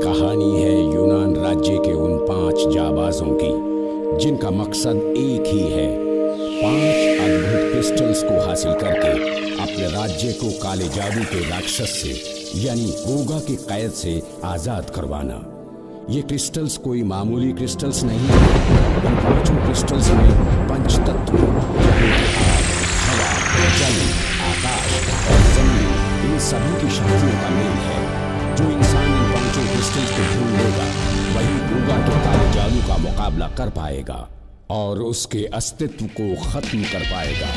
कहानी है यूनान राज्य के उन 5 जाबाजों की जिनका मकसद एक ही है, 5 अद्भुत क्रिस्टल्स को हासिल करके अपने राज्य को काले जादू के राक्षस से यानी गोगा की कैद से आजाद करवाना। ये क्रिस्टल्स कोई मामूली क्रिस्टल्स नहीं है। इन 5 क्रिस्टल्स में पंचतत्व हवा, जल, आकाश और जमीन, इन सभी की शक्तियों का मेल है। जो इंसान इन 5 क्रिस्टल्स को ढूंढ लेगा वही गोगा के काले जादू का मुकाबला कर पाएगा और उसके अस्तित्व को खत्म कर पाएगा।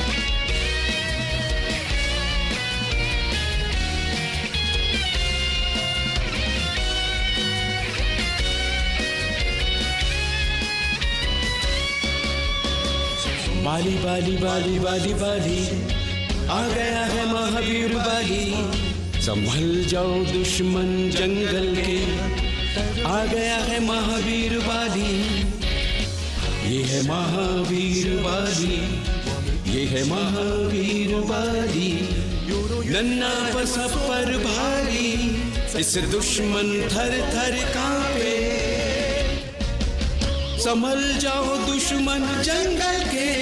बाली बाली बाली बाली बाली आ गया है महावीर बाली, संभल जाओ दुश्मन जंगल के, आ गया है महावीर बाली। ये है महावीर बाली, ये है महावीर बाली, नन्ना पर सब पर भारी, इस दुश्मन थर थर कांपे। संभल जाओ दुश्मन जंगल के,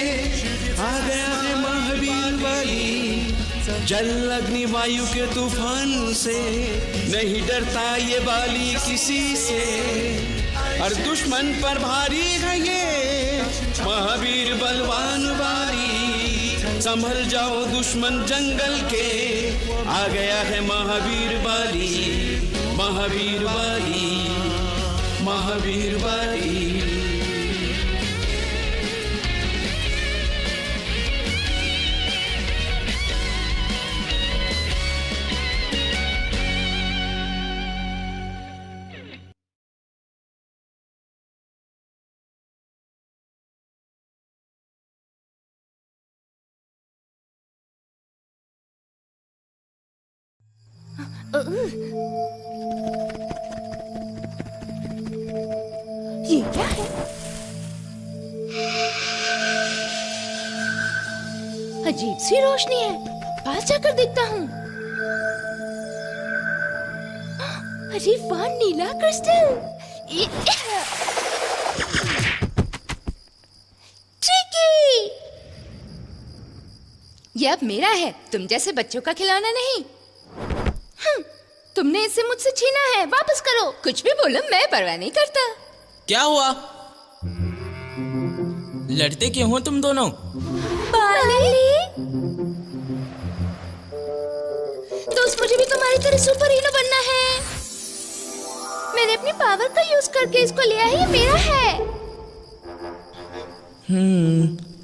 आ गया है महावीर बाली। जल अग्नि वायु के तूफान से नहीं डरता ये बाली किसी से, और दुश्मन पर भारी है ये महावीर बलवान बाली। संभल जाओ दुश्मन जंगल के, आ गया है महावीर बाली, महावीर बाली, महावीर बाली। ये क्या है? अजीब सी रोशनी है, पास जाकर देखता हूँ। अरे वाह, नीला क्रिस्टल! ट्रिकी! ये अब मेरा है, तुम जैसे बच्चों का खिलौना नहीं। तुमने इसे मुझसे छीना है, वापस करो। कुछ भी बोलो, मैं परवाह नहीं करता। क्या हुआ? लड़ते क्यों हो तुम दोनों? दोस्त, मुझे भी तुम्हारी तरह सुपर हीरो बनना है। मैंने अपनी पावर का यूज करके इसको लिया है, ये मेरा है।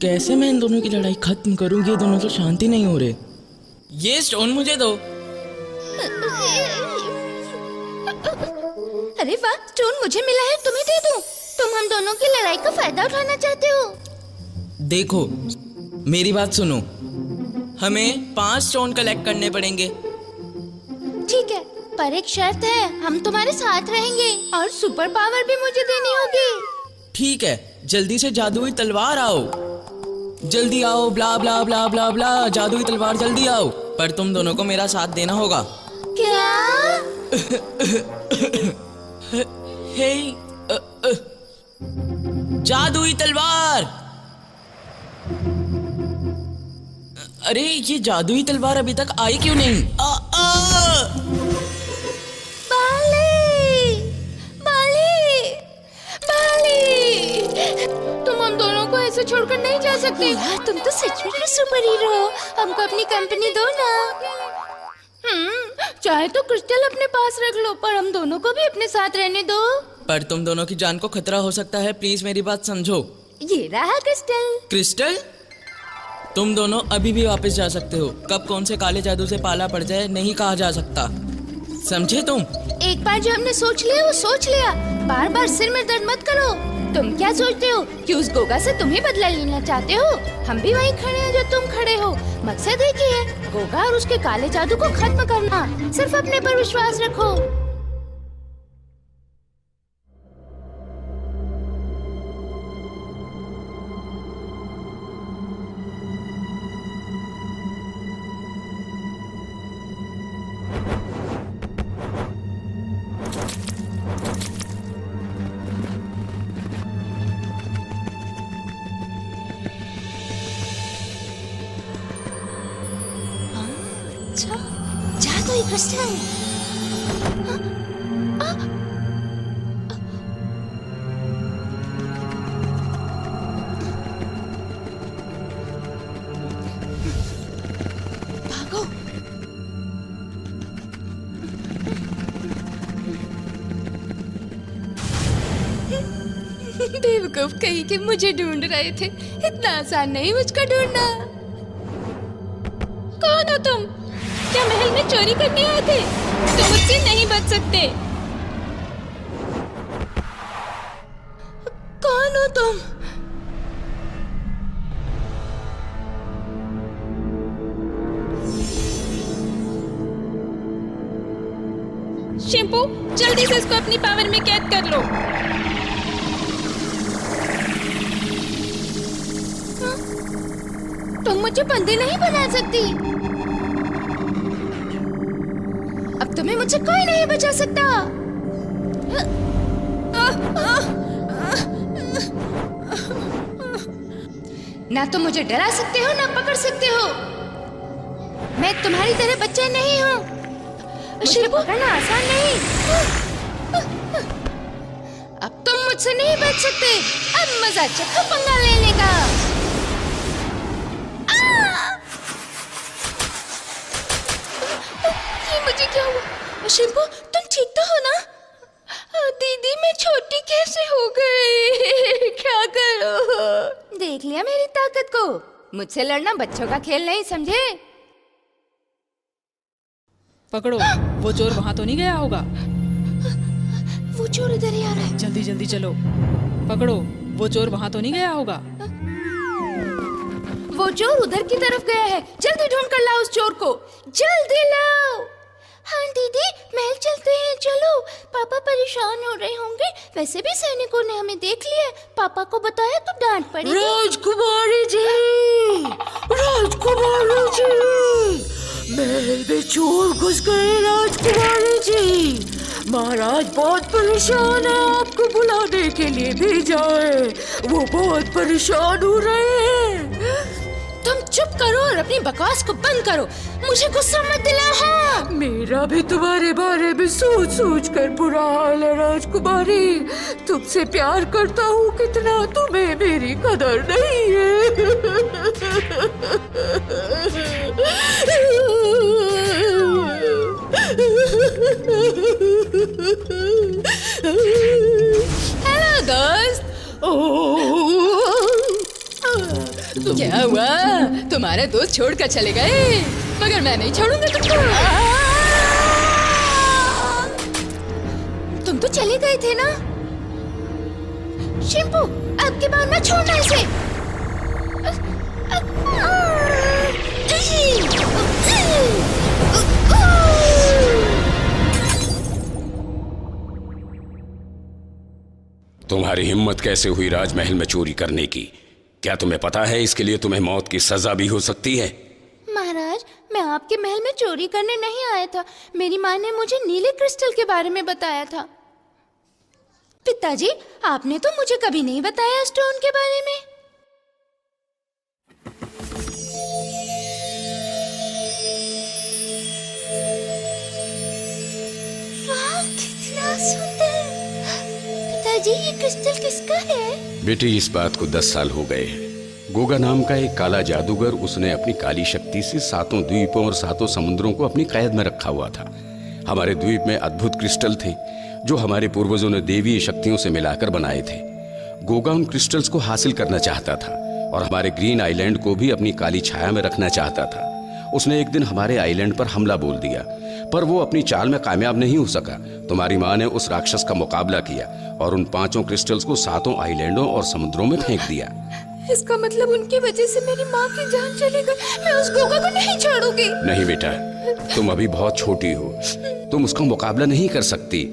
कैसे मैं इन दोनों की लड़ाई खत्म करूंगी? ये दोनों तो शांति नहीं हो रहे। ये स्टोन मुझे दो। अरे वाह, स्टोन मुझे मिला है, तुम्हें दे दूं। तुम हम दोनों की लड़ाई का फायदा उठाना चाहते हो? देखो, मेरी बात सुनो, हमें 5 स्टोन कलेक्ट करने पड़ेंगे। ठीक है, पर एक शर्त है, हम तुम्हारे साथ रहेंगे और सुपर पावर भी मुझे देनी होगी। ठीक है, जल्दी से जादुई तलवार आओ, जल्दी आओ, ब्ला ब्ला ब्ला ब्ला ब्ला, जादुई तलवार जल्दी आओ। पर तुम दोनों को मेरा साथ देना होगा। क्या? हे, जादुई तलवार! अरे ये जादुई तलवार अभी तक आई क्यों नहीं? बाली! बाली! बाली! तुम हम दोनों को ऐसे छोड़कर नहीं जा सकते। यार, तुम तो सच में सुपर हीरो हो। हमको अपनी कंपनी दो ना। चाहे तो क्रिस्टल अपने पास रख लो, पर हम दोनों को भी अपने साथ रहने दो। पर तुम दोनों की जान को खतरा हो सकता है, प्लीज मेरी बात समझो। ये रहा क्रिस्टल। क्रिस्टल, तुम दोनों अभी भी वापस जा सकते हो। कब कौन से काले जादू से पाला पड़ जाए नहीं कहा जा सकता, समझे तुम? एक बार जो हमने सोच लिया वो सोच लिया, बार बार सिर में दर्द मत करो। तुम क्या सोचते हो कि उस गोगा से तुम ही बदला लेना चाहते हो? हम भी वहीं खड़े हैं जो तुम खड़े हो। मकसद एक ही है, गोगा और उसके काले जादू को खत्म करना। सिर्फ अपने पर विश्वास रखो। जादुई क्रिस्टल। भागो। बेवकूफ कहीं के मुझे ढूंढ रहे थे, इतना आसान नहीं मुझको ढूंढना। कौन हो तुम? क्या महल में चोरी करने आए थे? तुम मुझसे नहीं बच सकते। कौन हो तुम? शिंपू, जल्दी से इसको अपनी पावर में कैद कर लो। तुम मुझे बंदी नहीं बना सकती। अब तुम्हें मुझसे कोई नहीं बचा सकता। ना तुम मुझे डरा सकते हो ना पकड़ सकते हो। मैं तुम्हारी तरह बच्चा नहीं हूँ। मुझे पकड़ना आसान नहीं। अब तुम मुझसे नहीं बच सकते। अब मजा चक्कर पंगा लेने का। ये मुझे क्या हुआ? शिंपू, तुम ठीक तो हो ना? दीदी, मैं छोटी कैसे हो गई? क्या करो? देख लिया मेरी ताकत को। मुझसे लड़ना बच्चों का खेल नहीं, समझे? पकड़ो, वो चोर वहां तो नहीं गया होगा? वो चोर इधर ही आ रहा है। जल्दी जल्दी चलो। पकड़ो, वो चोर वहां तो नहीं गया होगा? वो चोर उधर की तरफ गया है। जल्दी ढूंढ कर लाओ उस चोर को। जल्दी लाओ। हाँ दीदी, महल चलते हैं, चलो। पापा परेशान हो रहे होंगे। वैसे भी सैनिकों ने हमें देख लिया है। पापा को बताया तो डांट पड़ेगी। राजकुमारी जी, राजकुमारी जी, महल में चोर घुस गए। राजकुमारी जी, महाराज बहुत परेशान है, आपको बुलाने के लिए भेजा है। वो बहुत परेशान हो रहे हैं। तुम चुप करो और अपनी बकवास को बंद करो। मुझे गुस्सा मत दिलाओ। हाँ, मेरा भी तुम्हारे बारे में सोच सोच कर बुरा हाल है राजकुमारी। तुमसे प्यार करता हूँ कितना, तुम्हें मेरी कदर नहीं है। हेलो दोस्त। क्या हुआ? तुम्हारे दोस्त छोड़कर चले गए, मगर मैं नहीं छोड़ूंगा तुमको। तुम तो चले गए थे ना? शिंपू, अब की बार मत छोड़ना इसे। तुम्हारी हिम्मत कैसे हुई राजमहल में चोरी करने की? क्या तुम्हें पता है इसके लिए तुम्हें मौत की सजा भी हो सकती है? महाराज, मैं आपके महल में चोरी करने नहीं आया था। मेरी माँ ने मुझे नीले क्रिस्टल के बारे में बताया था। पिताजी, आपने तो मुझे कभी नहीं बताया स्टोन के बारे में। वाह, कितना सुंदर। पिताजी, ये क्रिस्टल किसका है? बेटी, इस बात को 10 साल हो गए हैं। गोगा नाम का एक काला जादूगर, उसने अपनी काली शक्ति से 7 द्वीपों और 7 समुद्रों को अपनी कैद में रखा हुआ था। हमारे द्वीप में अद्भुत क्रिस्टल थे जो हमारे पूर्वजों ने देवी शक्तियों से मिलाकर बनाए थे। गोगा उन क्रिस्टल्स को हासिल करना चाहता था और हमारे ग्रीन आइलैंड को भी अपनी काली छाया में रखना चाहता था। उसने एक दिन हमारे आइलैंड पर हमला बोल दिया, पर वो अपनी चाल में कामयाब नहीं हो सका। तुम्हारी माँ ने उस राक्षस का मुकाबला किया और उन 5 क्रिस्टल्स को 7 आइलैंडों और समुद्रों में फेंक दिया। इसका मतलब उनकी वजह से मेरी माँ की जान चली गई। मैं उस गोगा को नहीं छोड़ूंगी। नहीं बेटा, तुम अभी बहुत छोटी हो, तुम उसका मुकाबला नहीं कर सकती।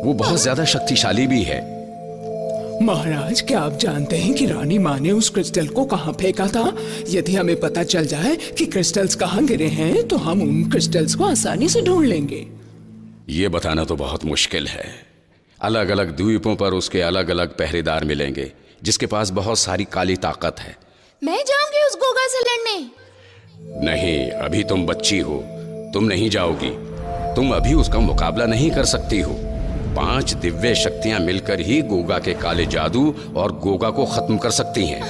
वो बहुत ज्यादा शक्तिशाली भी है। महाराज, क्या आप जानते हैं कि रानी माँ ने उस क्रिस्टल को कहाँ फेंका था? यदि हमें पता चल जाए कि क्रिस्टल्स कहाँ गिरे हैं तो हम उन क्रिस्टल्स को आसानी से ढूंढ लेंगे। ये बताना तो बहुत मुश्किल है। अलग अलग द्वीपों पर उसके अलग अलग पहरेदार मिलेंगे जिसके पास बहुत सारी काली ताकत है। मैं जाऊंगी उस गोगा से लड़ने। नहीं, अभी तुम बच्ची हो, तुम नहीं जाओगी। तुम अभी उसका मुकाबला नहीं कर सकती हो। 5 दिव्य शक्तियां मिलकर ही गोगा के काले जादू और गोगा को खत्म कर सकती हैं।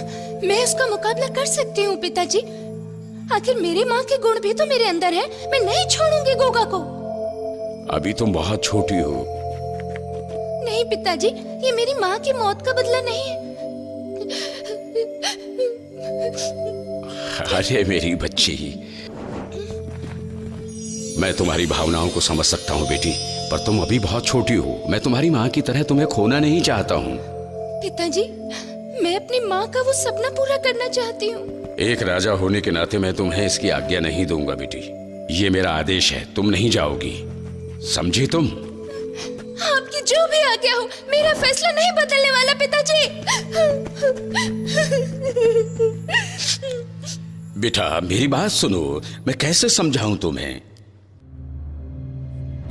मैं उसका मुकाबला कर सकती हूँ पिताजी। आखिर मेरी माँ के गुण भी तो मेरे अंदर है। मैं नहीं छोड़ूंगी गोगा को। अभी तुम बहुत छोटी हो। नहीं पिताजी, ये मेरी माँ की मौत का बदला नहीं है। अरे मेरी बच्ची, मैं तुम्हारी भावनाओं को समझ सकता हूँ बेटी, पर तुम अभी बहुत छोटी हो। मैं तुम्हारी माँ की तरह तुम्हें खोना नहीं चाहता हूँ। पिताजी, मैं अपनी माँ का वो सपना पूरा करना चाहती हूँ। एक राजा होने के नाते मैं तुम्हें इसकी आज्ञा नहीं दूंगा बेटी। ये मेरा आदेश है, तुम नहीं जाओगी, समझी तुम? आपकी जो भी आज्ञा हो, मेरा फैसला नहीं बदलने वाला पिताजी। बेटा मेरी बात सुनो, मैं कैसे समझाऊं तुम्हें?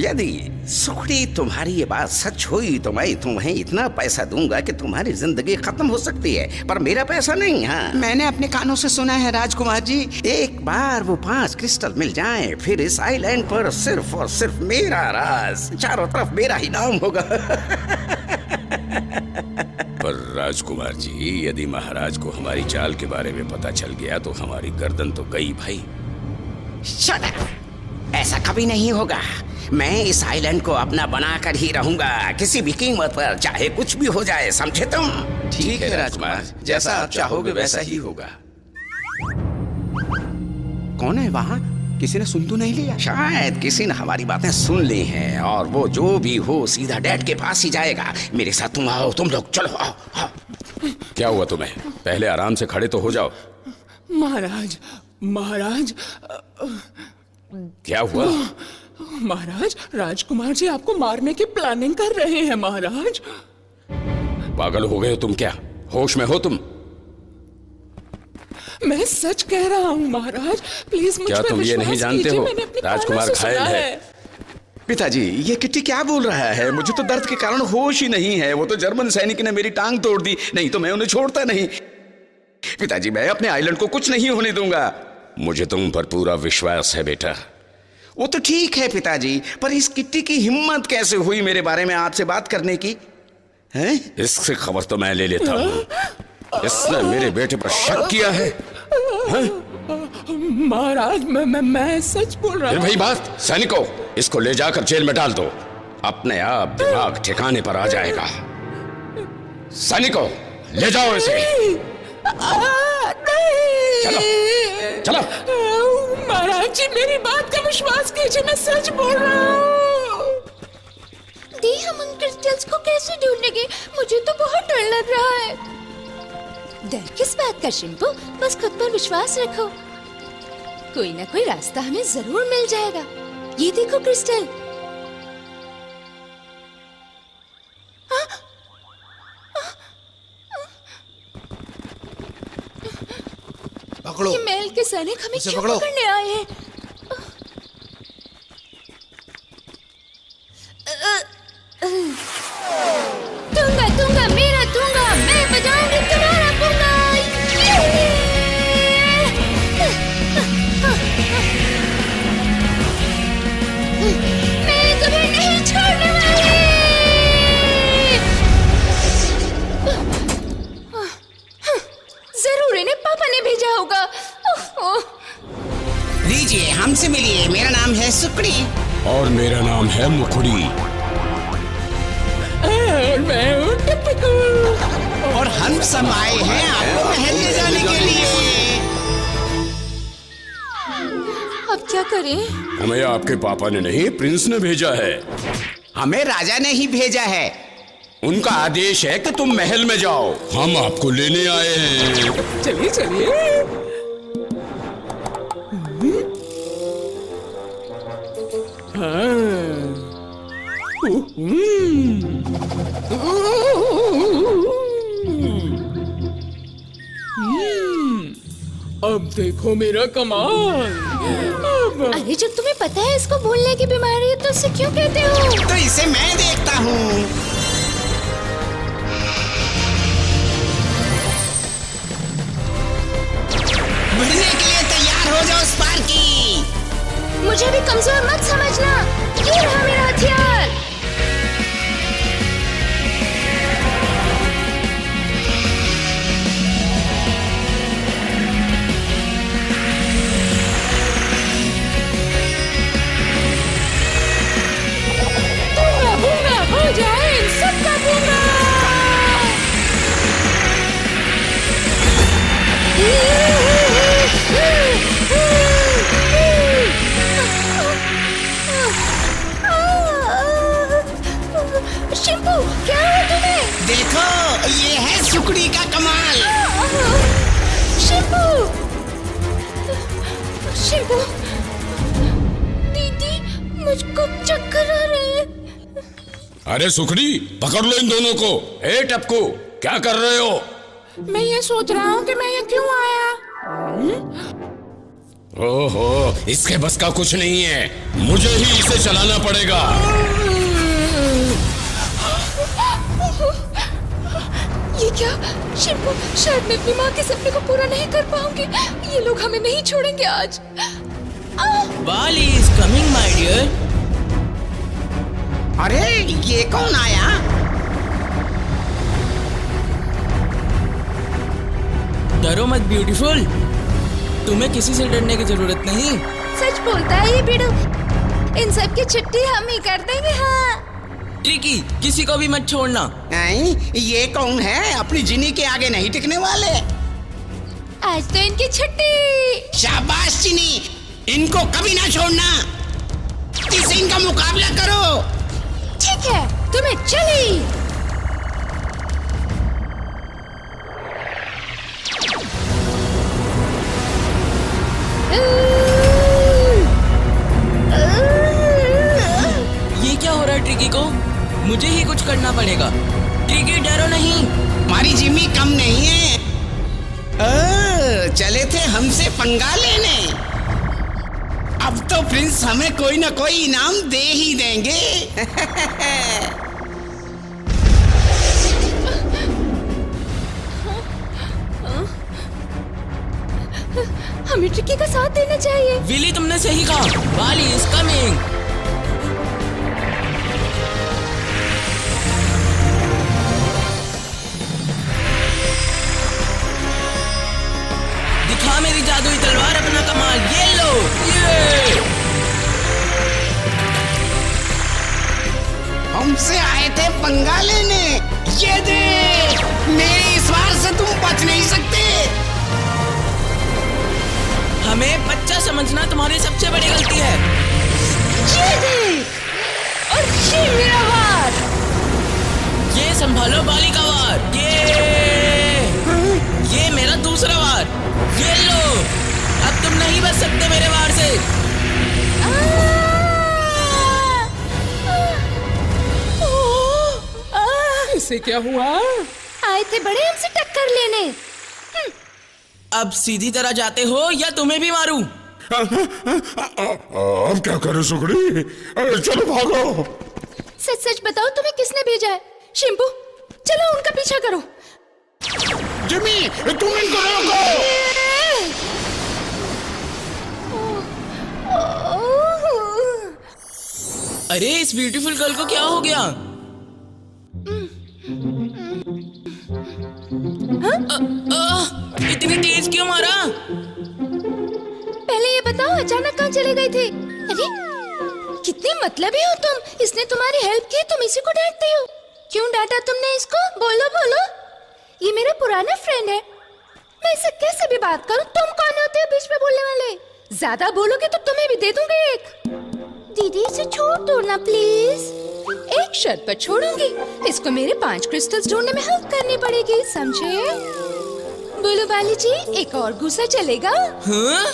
यदि सुखड़ी तुम्हारी ये बात सच हुई तो मैं तुम्हें इतना पैसा दूंगा कि तुम्हारी जिंदगी खत्म हो सकती है, पर मेरा पैसा नहीं। हाँ, मैंने अपने कानों से सुना है राजकुमार जी, एक बार वो 5 क्रिस्टल मिल जाएं, फिर इस आइलैंड पर सिर्फ और सिर्फ मेरा राज, चारों तरफ मेरा ही नाम होगा। पर राजकुमार जी, यदि महाराज को हमारी चाल के बारे में पता चल गया तो हमारी गर्दन तो गई भाई। Shut up! ऐसा कभी नहीं होगा। मैं इस आइलैंड को अपना बनाकर ही रहूंगा, किसी भी कीमत पर, चाहे कुछ भी हो जाए, समझे तुम? ठीक है राजकुमार, जैसा आप चाहोगे वैसा ही होगा। कौन है वहाँ? किसी ने सुन तो नहीं लिया? शायद किसी ने हमारी बातें सुन ली हैं, और वो जो भी हो सीधा डैड के पास ही जाएगा। मेरे साथ तुम आओ, तुम लोग चलो आओ, आओ। क्या हुआ तुम्हें? पहले आराम से खड़े तो हो जाओ। महाराज, महाराज, क्या हुआ? महाराज, राजकुमार जी आपको मारने की प्लानिंग कर रहे हैं महाराज। पागल हो गए हो तुम क्या? होश में हो तुम? मैं सच कह रहा हूँ महाराज, प्लीज मुझ क्या पर तुम ये नहीं विश्वास जानते कीजिए, हो? मैंने अपने राजकुमार कानों से घायल सुना है। पिताजी, ये किट्टी क्या बोल रहा है? मुझे तो दर्द के कारण होश ही नहीं है। वो तो जर्मन सैनिक ने मेरी टांग तोड़ दी, नहीं तो मैं उन्हें छोड़ता नहीं। पिताजी, मैं अपने आइलैंड को कुछ नहीं होने दूंगा। मुझे तुम पर पूरा विश्वास है बेटा। वो तो ठीक है पिताजी, पर इस किट्टी की हिम्मत कैसे हुई मेरे बारे में आपसे बात करने की? हैं? इससे खबर तो मैं ले लेता हूँ। इसने मेरे बेटे पर शक किया है। महाराज, मैं सच बोल रहा फिर हूँ। वही बात, सैनिकों, इसको ले जाकर जेल में डाल दो। अपने आप दिमाग ठिकाने पर आ जाएगा। सैनिकों, ले जाओ इसे। चलो, चलो। महाराज जी, मेरी बात का विश्वास कीजिए, मैं सच बोल रहा हूँ। दी, हम उन क्रिस्टल्स को कैसे ढूंढेंगे? मुझे तो बहुत डर लग रहा है। डर किस बात का शिंपू? बस खुद पर विश्वास रखो, कोई ना कोई रास्ता हमें जरूर मिल जाएगा। ये देखो क्रिस्टल। पकड़ो, ये महल के सैनिक हमें इसे क्यों पकड़ो। पकड़ने आए हैं? दूंगा दूंगा, मेरा दूंगा, मैं बजाऊंगी तुम्हारा दूंगा। मैं तुम्हें नहीं छोड़ने वाली। जरूर इन्हें पापा ने भेजा होगा। लीजिए, हमसे मिलिए। मेरा नाम है सुकड़ी। और मेरा नाम है मुखड़ी। और मैं हूँ टिपिकल। और हम सब आए हैं आपको महल ले जाने के लिए। अब क्या करें? हमें आपके पापा ने नहीं, प्रिंस ने भेजा है। हमें राजा ने ही भेजा है। उनका आदेश है कि तुम महल में जाओ, हम आपको लेने आए हैं। चलिए चलिए। अब देखो मेरा कमाल। अरे जब तुम्हें पता है इसको भूलने की बीमारी है तो इसे क्यों कहते हो? तो इसे मैं देखता हूँ। बढ़ने के लिए तैयार हो जाओ स्पार्की। मुझे भी कमजोर मत समझना। ये रहा मेरा हथियार। बूंगा बूंगा हो जाए इन सबका बूंगा। शिंपू, क्या है तुम्हें? देखो, ये है सुकड़ी का कमाल। शिंपू, शिंपू, दीदी, मुझको चक्कर आ रहे हैं। अरे सुखड़ी, पकड़ लो इन दोनों को। ए टपकू, क्या कर रहे हो? मैं ये सोच रहा हूँ कि मैं ये क्यों आया। ओहो, इसके बस का कुछ नहीं है, मुझे ही इसे चलाना पड़ेगा। ये क्या? शिंपू, शायद मैं अपनी माँ के सपने को पूरा नहीं कर पाऊंगी। ये लोग हमें नहीं छोड़ेंगे आज। बाली इज कमिंग माय डियर। अरे ये कौन आया? डरो मत ब्यूटीफुल, तुम्हें किसी से डरने की जरूरत नहीं। सच बोलता है ये बिडू। इन सब की छुट्टी हम ही कर देंगे। हाँ, ट्रिकी, किसी को भी मत छोड़ना। ये कौन है? अपनी जिनी के आगे नहीं टिकने वाले। आज तो इनकी छुट्टी। शाबाश जिनी, इनको कभी ना छोड़ना। किसी इनका मुकाबला करो। ठीक है, तुम्हें चली। ये क्या हो रहा है ट्रिकी को? मुझे ही कुछ करना पड़ेगा। ट्रिकी, डरो नहीं। हमारी जिमी कम नहीं है। चले थे हमसे पंगा लेने। अब तो प्रिंस हमें कोई ना कोई इनाम दे ही देंगे। हमें ट्रिकी का साथ देना चाहिए। विली, तुमने सही कहा। बाली इज कमिंग। दिखा मेरी जादुई तलवार अपना कमाल। ये लो, ये। हमसे आए थे पंगा लेने। ये देख, मेरी इस वार से तुम बच नहीं सकते। हमें बच्चा समझना तुम्हारी सबसे बड़ी गलती है। ये देख, और ये मेरा वार। ये संभालो बाली का वार। ये मेरा दूसरा वार। ये लो, अब तुम नहीं बच सकते मेरे वार से। इसे क्या हुआ? आए थे बड़े हमसे टक्कर लेने। अब सीधी तरह जाते हो या तुम्हें भी मारूं? अब क्या करें सुखड़ी? अरे चलो भागो। सच सच बताओ, तुम्हें किसने भेजा है? शिंपू, चलो उनका पीछा करो। जिमी, तुम इनको रोको। अरे इस ब्यूटीफुल गर्ल को क्या हो गया? इतनी तेज क्यों मारा? पहले ये बताओ, अचानक कहाँ चले गए थे? अरे कितनी मतलबी हो तुम। इसने तुम्हारी हेल्प की, तुम इसी को डांटते हो। क्यों डांटा तुमने इसको? बोलो बोलो। ये मेरा पुराना फ्रेंड है, मैं इससे कैसे भी बात करूं। तुम कौन होते हो बीच में बोलने वाले? ज्यादा बोलोगे तो तुम्हें भी दे दूंगी एक। दीदी इसे छोड़ दो ना प्लीज। एक शर्त पर छोड़ूंगी, इसको मेरे 5 क्रिस्टल्स ढूंढने में हेल्प करनी पड़ेगी, समझे? बोलो बाली जी, एक और गुस्सा चलेगा? हाँ?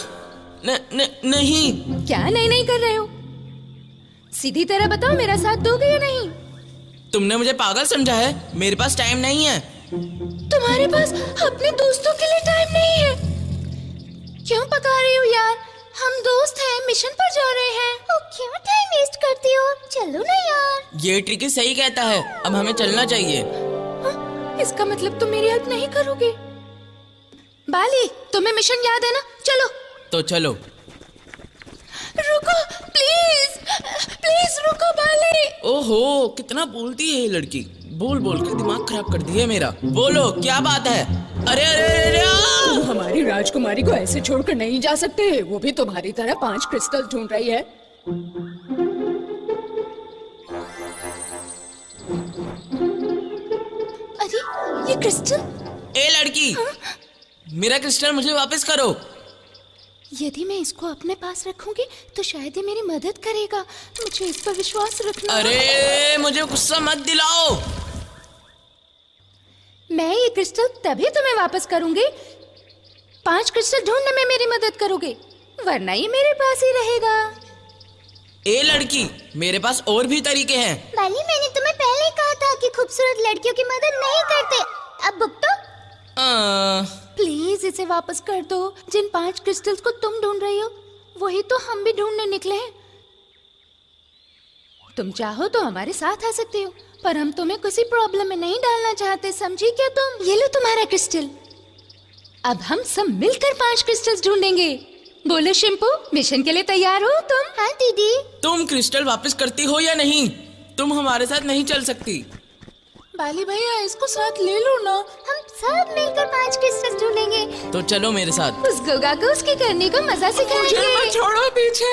नहीं। क्या नहीं कर रहे हो? सीधी तरह बताओ, मेरा साथ दोगे या नहीं? तुमने मुझे पागल समझा है? मेरे पास टाइम नहीं है। तुम्हारे पास अपने दोस्तों के लिए टाइम नहीं है? क्यों पका रही हो यार? हम दोस्त हैं, मिशन पर जा रहे हैं। ओ, क्यों टाइम वेस्ट करती हो? चलो ना यार। ये ट्रिकी सही कहता है, अब हमें चलना चाहिए। इसका मतलब तुम मेरी हेल्प नहीं करोगे? बाली, तुम्हें मिशन याद है ना? चलो। तो चलो। रुको प्लीज, प्लीज रुको बाली। ओहो, कितना बोलती है ये लड़की। बोल बोल के दिमाग खराब कर दिया मेरा। बोलो क्या बात है? अरे अरे अरे तुम हमारी राजकुमारी को ऐसे छोड़कर नहीं जा सकते। वो भी तुम्हारी तरह 5 क्रिस्टल ढूंढ रही है। अरे ये क्रिस्टल। ए लड़की, मेरा क्रिस्टल मुझे वापस करो। यदि मैं इसको अपने पास रखूंगी तो शायद ये मेरी मदद करेगा। मुझे इस पर विश्वास रखना। अरे मुझे गुस्सा मत दिलाओ। मैं ये क्रिस्टल तभी तुम्हें वापस करूंगी 5 क्रिस्टल ढूंढने में मेरी मदद करोगे, वरना ये मेरे पास ही रहेगा। ए लड़की, मेरे पास और भी तरीके हैं। बाली, मैंने तुम्हें पहले ही कहा था कि खूबसूरत लड़कियों की मदद नहीं करते। अब भुगतो। प्लीज इसे वापस कर दो। जिन 5 क्रिस्टल्स को तुम ढूंढ रही हो वही तो हम भी ढूंढने निकले हैं। तुम चाहो तो हमारे साथ आ सकते हो, पर हम तुम्हें किसी प्रॉब्लम में नहीं डालना चाहते, समझी क्या तुम? ये लो तुम्हारा क्रिस्टल। अब हम सब मिलकर 5 क्रिस्टल्स ढूंढेंगे। बोलो शिम्पू, मिशन के लिए तैयार हो तुम? हाँ दीदी। तुम क्रिस्टल वापस करती हो या नहीं? तुम हमारे साथ नहीं चल सकती। बाली भैया इसको साथ ले लो ना। हम सब मिलकर 5 क्रिस्टल्स ढूंढेंगे। तो चलो मेरे साथ। उस गोगा को उसके करने का मजा सिखाएंगे। छोड़ो पीछे।